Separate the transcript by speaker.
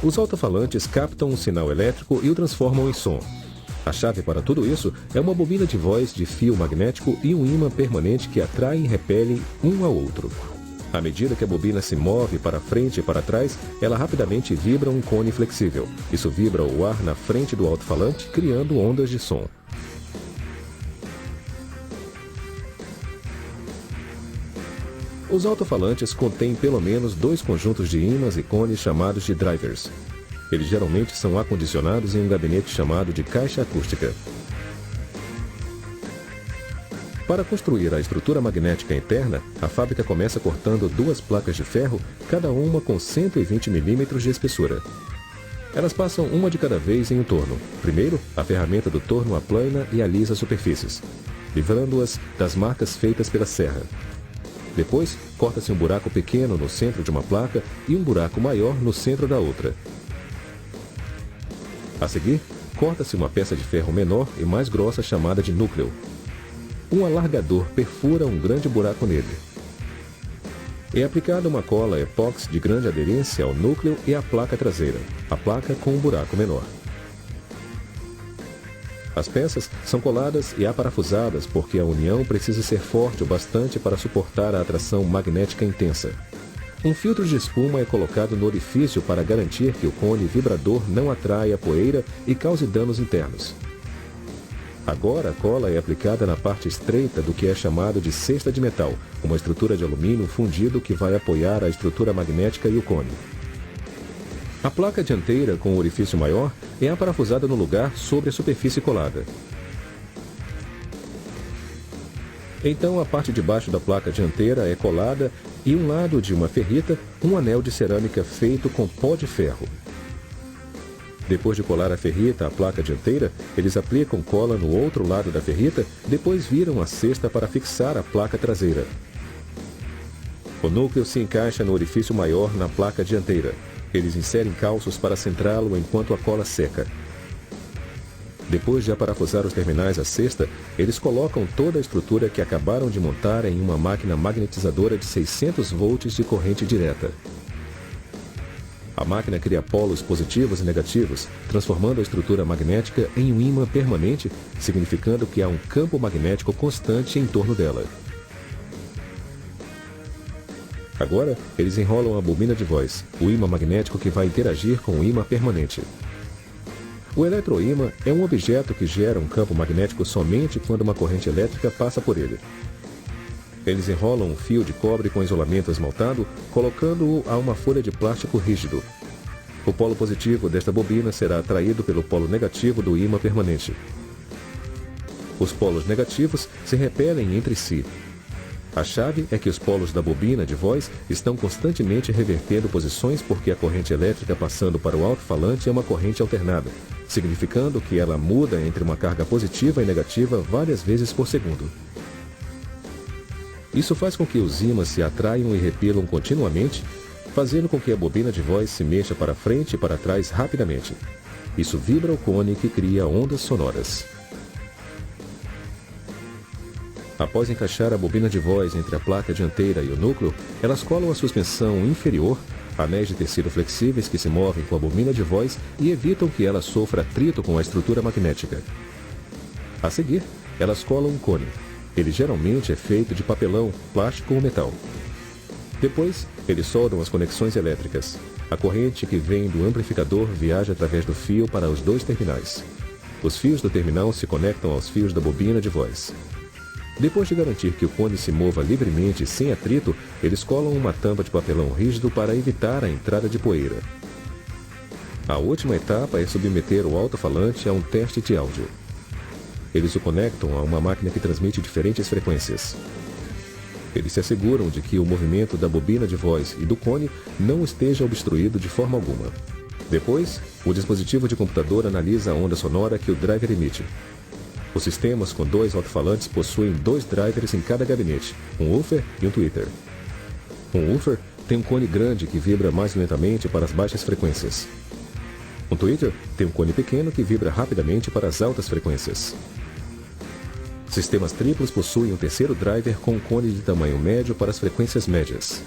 Speaker 1: Os alto-falantes captam um sinal elétrico e o transformam em som. A chave para tudo isso é uma bobina de voz de fio magnético e um ímã permanente que atraem e repelem um ao outro. À medida que a bobina se move para frente e para trás, ela rapidamente vibra um cone flexível. Isso vibra o ar na frente do alto-falante, criando ondas de som. Os alto-falantes contêm pelo menos 2 conjuntos de ímãs e cones chamados de drivers. Eles geralmente são acondicionados em um gabinete chamado de caixa acústica. Para construir a estrutura magnética interna, a fábrica começa cortando 2 placas de ferro, cada uma com 120 milímetros de espessura. Elas passam uma de cada vez em um torno. Primeiro, a ferramenta do torno aplana e alisa as superfícies, livrando-as das marcas feitas pela serra. Depois, corta-se um buraco pequeno no centro de uma placa e um buraco maior no centro da outra. A seguir, corta-se uma peça de ferro menor e mais grossa chamada de núcleo. Um alargador perfura um grande buraco nele. É aplicada uma cola epóxi de grande aderência ao núcleo e à placa traseira, a placa com um buraco menor. As peças são coladas e aparafusadas porque a união precisa ser forte o bastante para suportar a atração magnética intensa. Um filtro de espuma é colocado no orifício para garantir que o cone vibrador não atraia poeira e cause danos internos. Agora a cola é aplicada na parte estreita do que é chamado de cesta de metal, uma estrutura de alumínio fundido que vai apoiar a estrutura magnética e o cone. A placa dianteira com o orifício maior é aparafusada no lugar sobre a superfície colada. Então a parte de baixo da placa dianteira é colada e um lado de uma ferrita, um anel de cerâmica feito com pó de ferro. Depois de colar a ferrita à placa dianteira, eles aplicam cola no outro lado da ferrita, depois viram a cesta para fixar a placa traseira. O núcleo se encaixa no orifício maior na placa dianteira. Eles inserem calços para centrá-lo enquanto a cola seca. Depois de aparafusar os terminais à cesta, eles colocam toda a estrutura que acabaram de montar em uma máquina magnetizadora de 600 volts de corrente direta. A máquina cria polos positivos e negativos, transformando a estrutura magnética em um ímã permanente, significando que há um campo magnético constante em torno dela. Agora, eles enrolam a bobina de voz, o ímã magnético que vai interagir com o ímã permanente. O eletroímã é um objeto que gera um campo magnético somente quando uma corrente elétrica passa por ele. Eles enrolam um fio de cobre com isolamento esmaltado, colocando-o a uma folha de plástico rígido. O polo positivo desta bobina será atraído pelo polo negativo do ímã permanente. Os polos negativos se repelem entre si. A chave é que os polos da bobina de voz estão constantemente revertendo posições porque a corrente elétrica passando para o alto-falante é uma corrente alternada, significando que ela muda entre uma carga positiva e negativa várias vezes por segundo. Isso faz com que os ímãs se atraiam e repelam continuamente, fazendo com que a bobina de voz se mexa para frente e para trás rapidamente. Isso vibra o cone que cria ondas sonoras. Após encaixar a bobina de voz entre a placa dianteira e o núcleo, elas colam a suspensão inferior, anéis de tecido flexíveis que se movem com a bobina de voz e evitam que ela sofra atrito com a estrutura magnética. A seguir, elas colam um cone. Ele geralmente é feito de papelão, plástico ou metal. Depois, eles soldam as conexões elétricas. A corrente que vem do amplificador viaja através do fio para os 2 terminais. Os fios do terminal se conectam aos fios da bobina de voz. Depois de garantir que o cone se mova livremente e sem atrito, eles colam uma tampa de papelão rígido para evitar a entrada de poeira. A última etapa é submeter o alto-falante a um teste de áudio. Eles o conectam a uma máquina que transmite diferentes frequências. Eles se asseguram de que o movimento da bobina de voz e do cone não esteja obstruído de forma alguma. Depois, o dispositivo de computador analisa a onda sonora que o driver emite. Os sistemas com 2 alto-falantes possuem 2 drivers em cada gabinete, um woofer e um tweeter. Um woofer tem um cone grande que vibra mais lentamente para as baixas frequências. Um tweeter tem um cone pequeno que vibra rapidamente para as altas frequências. Sistemas triplos possuem um terceiro driver com um cone de tamanho médio para as frequências médias.